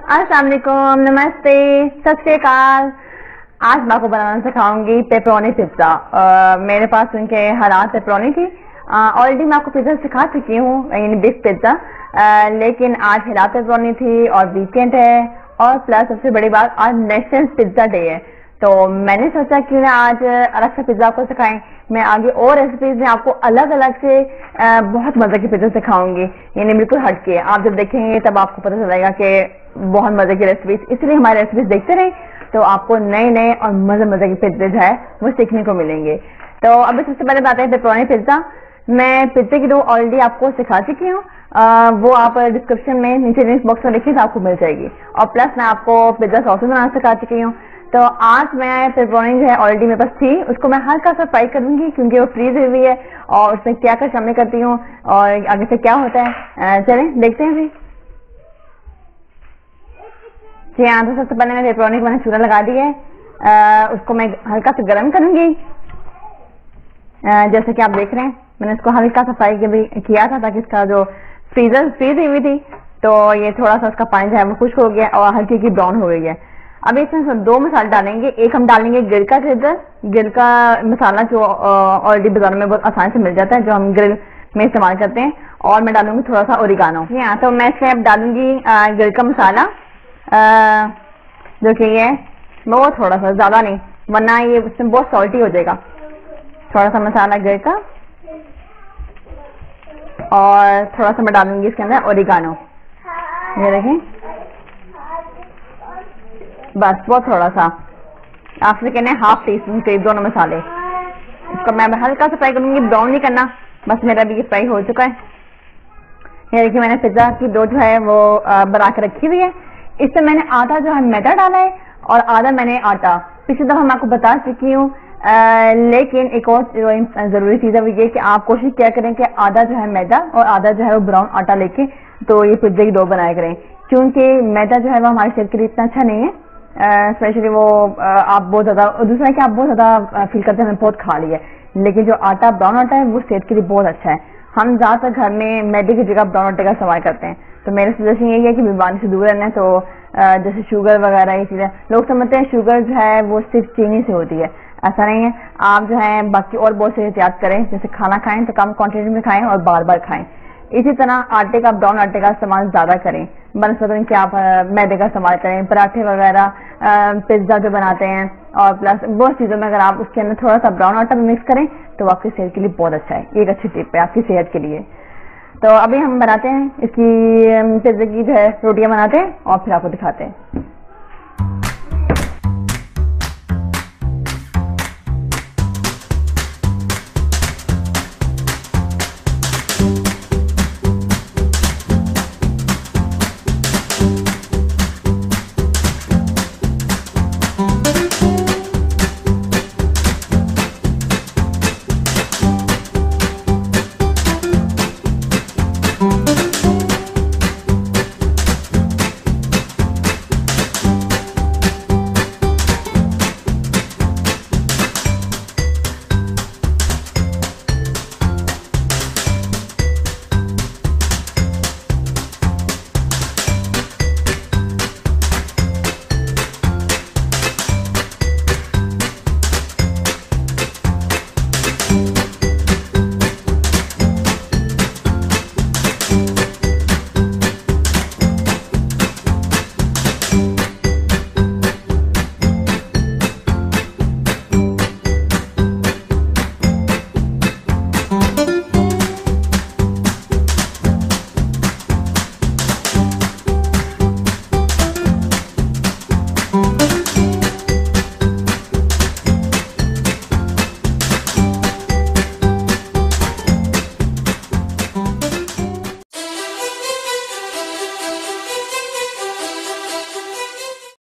अस्सलाम वालेकुम, नमस्ते, सत श्री अकाल। आज मैं आपको बनाना सिखाऊंगी पेपरोनी पिज्ज़ा। मेरे पास उनके हालात पेपरोनी थी। ऑलरेडी मैं आपको पिज्ज़ा सिखा चुकी हूँ, यानी बिग पिज्ज़ा, लेकिन आज हालात पेपरोनी थी और वीकेंड है और प्लस सबसे बड़ी बात आज नेशनल पिज्ज़ा डे है। तो मैंने सोचा क्यों ना आज अलग से पिज्ज़ा आपको सिखाएं। मैं आगे और रेसिपीज में आपको अलग अलग से बहुत मजे की पिज्ज़ा सिखाऊंगी, यानी बिल्कुल हटके। आप जब देखेंगे तब आपको पता चलेगा कि बहुत मजे की रेसिपीज, इसलिए हमारी रेसिपीज देखते रहें तो आपको नए नए और मजे की पिज्जे जो है वो सीखने को मिलेंगे। तो अभी सबसे पहले बात है पेपरोनी पिज्ज़ा। मैं पिज्जे की डो ऑलरेडी आपको सिखा चुकी हूँ, वो आप डिस्क्रिप्शन में नीचे लिंक बॉक्स में लिखिए तो आपको मिल जाएगी। और प्लस मैं आपको पिज्जा सॉस बनाना सिखा चुकी हूँ। तो आज मैं पेपरोनी जो है ऑलरेडी मेरे पास थी, उसको मैं हल्का सा फ्राई करूंगी क्योंकि वो फ्रीज हुई है और उसमें क्या क्या शामिल करती हूँ और आगे से क्या होता है चलें देखते हैं। जी हाँ, तो सबसे पहले मैं पेपरोनी को मैंने चूल्हा लगा दिया है, उसको मैं हल्का सा गर्म करूंगी। जैसे कि आप देख रहे हैं मैंने इसको हल्का सा फ्राई किया था ताकि इसका जो फ्रीज हुई थी तो ये थोड़ा सा उसका पानी जो है वो खुश्क हो गया और हल्की की ब्राउन हो गई है। अब इसमें दो मसाले डालेंगे। एक हम डालेंगे गिल का मसाला जो ऑलरेडी बाजार में बहुत आसानी से मिल जाता है, जो हम ग्रिल में इस्तेमाल करते हैं। और मैं डालूंगी थोड़ा सा ओरिगानो। हाँ, तो मैं इसमें अब डालूंगी गिल का मसाला, जो कि ये वो थोड़ा सा, ज्यादा नहीं वरना ये इसमें बहुत सॉल्टी हो जाएगा। थोड़ा सा मसाला गिल का और थोड़ा सा मैं डालूंगी इसके अंदर ओरिगानो। ये देखें, बस बहुत थोड़ा सा, आपसे कहना है हाफ टी स्पून करीब दोनों मसाले। इसको मैं हल्का सा फ्राई करूंगी, ब्राउन नहीं करना। बस मेरा भी ये फ्राई हो चुका है। ये देखिए मैंने पिज्जा की डो जो है वो बना के रखी हुई है। इससे मैंने आधा जो है मैदा डाला है और आधा मैंने आटा। पिछली दफा मैं आपको बता चुकी हूँ, लेकिन एक और जरूरी चीज है वो ये कि आप कोशिश क्या करें कि आधा जो है मैदा और आधा जो है वो ब्राउन आटा लेके तो ये पिज्जे की डो बनाया करें, क्योंकि मैदा जो है वो हमारे सेहत के लिए इतना अच्छा नहीं है। स्पेशली वो आप बहुत ज्यादा, दूसरा कि आप बहुत ज्यादा फील करते हैं बहुत खा लिया, लेकिन जो आटा ब्राउन आटा है वो सेहत के लिए बहुत अच्छा है। हम ज्यादातर घर में मैदे की जगह ब्राउन आटे का इस्तेमाल करते हैं। तो मेरा सजेशन यही है कि बीमारी से दूर रहना है। तो जैसे शुगर वगैरह ये चीजें, लोग समझते हैं शुगर जो है वो सिर्फ चीनी से होती है, ऐसा नहीं है। आप जो है बाकी और बहुत से एहतियात करें, जैसे खाना खाएं तो कम क्वांटिटी में खाएं और बार बार खाएं। इसी तरह आटे का, ब्राउन आटे का इस्तेमाल ज्यादा करें, बनस्पति कि आप मैदे का इस्तेमाल करें पराठे वगैरह, पिज्जा जो बनाते हैं। और प्लस बहुत चीजों में अगर आप उसके अंदर थोड़ा सा ब्राउन आटा मिक्स करें तो आपकी सेहत के लिए बहुत अच्छा है। एक अच्छी टिप है आपकी सेहत के लिए। तो अभी हम बनाते हैं इसकी पिज्जे की जो है रोटियां बनाते हैं और फिर आपको दिखाते हैं।